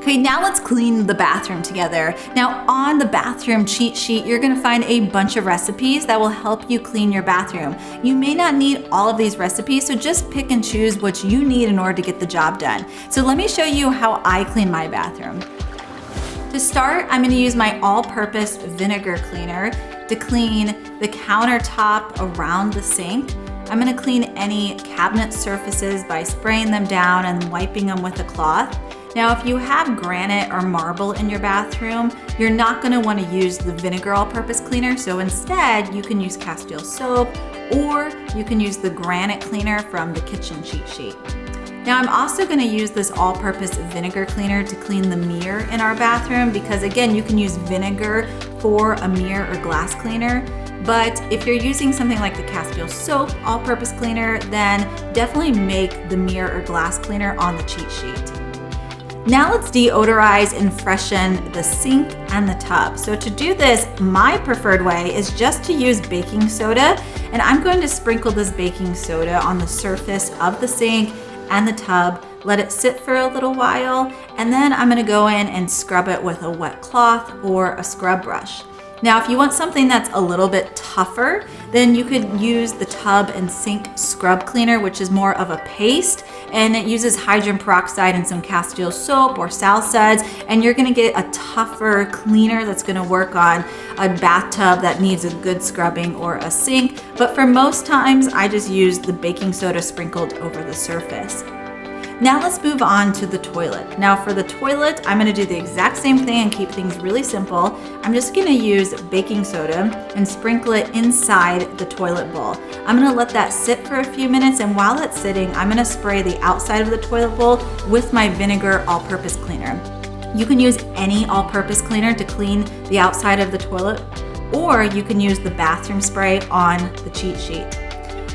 Okay, now let's clean the bathroom together. Now on the bathroom cheat sheet, you're gonna find a bunch of recipes that will help you clean your bathroom. You may not need all of these recipes, so just pick and choose what you need in order to get the job done. So let me show you how I clean my bathroom. To start, I'm gonna use my all-purpose vinegar cleaner to clean the countertop around the sink. I'm gonna clean any cabinet surfaces by spraying them down and wiping them with a cloth. Now, if you have granite or marble in your bathroom, you're not gonna wanna use the vinegar all-purpose cleaner, so instead you can use Castile soap, or you can use the granite cleaner from the kitchen cheat sheet. Now, I'm also gonna use this all-purpose vinegar cleaner to clean the mirror in our bathroom, because again, you can use vinegar for a mirror or glass cleaner. But if you're using something like the Castile soap all-purpose cleaner, then definitely make the mirror or glass cleaner on the cheat sheet. Now let's deodorize and freshen the sink and the tub. So to do this, my preferred way is just to use baking soda, and I'm going to sprinkle this baking soda on the surface of the sink and the tub, let it sit for a little while, and then I'm gonna go in and scrub it with a wet cloth or a scrub brush. Now, if you want something that's a little bit tougher, then you could use the tub and sink scrub cleaner, which is more of a paste, and it uses hydrogen peroxide and some Castile soap or Sal suds, and you're gonna get a tougher cleaner that's gonna work on a bathtub that needs a good scrubbing or a sink. But for most times, I just use the baking soda sprinkled over the surface. Now let's move on to the toilet. Now for the toilet, I'm gonna do the exact same thing and keep things really simple. I'm just gonna use baking soda and sprinkle it inside the toilet bowl. I'm gonna let that sit for a few minutes, and while it's sitting, I'm gonna spray the outside of the toilet bowl with my vinegar all-purpose cleaner. You can use any all-purpose cleaner to clean the outside of the toilet, or you can use the bathroom spray on the cheat sheet.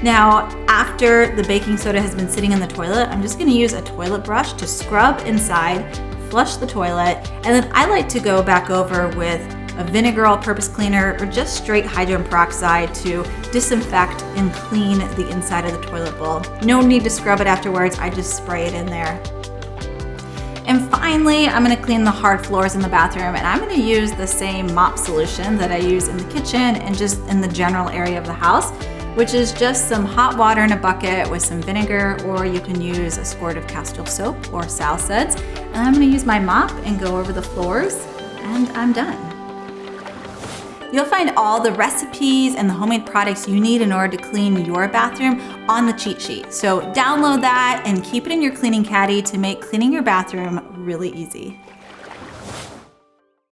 Now, after the baking soda has been sitting in the toilet, I'm just gonna use a toilet brush to scrub inside, flush the toilet, and then I like to go back over with a vinegar all-purpose cleaner or just straight hydrogen peroxide to disinfect and clean the inside of the toilet bowl. No need to scrub it afterwards, I just spray it in there. And finally, I'm gonna clean the hard floors in the bathroom, and I'm gonna use the same mop solution that I use in the kitchen and just in the general area of the house, which is just some hot water in a bucket with some vinegar, or you can use a squirt of Castile soap or Sal suds. And I'm gonna use my mop and go over the floors, and I'm done. You'll find all the recipes and the homemade products you need in order to clean your bathroom on the cheat sheet. So download that and keep it in your cleaning caddy to make cleaning your bathroom really easy.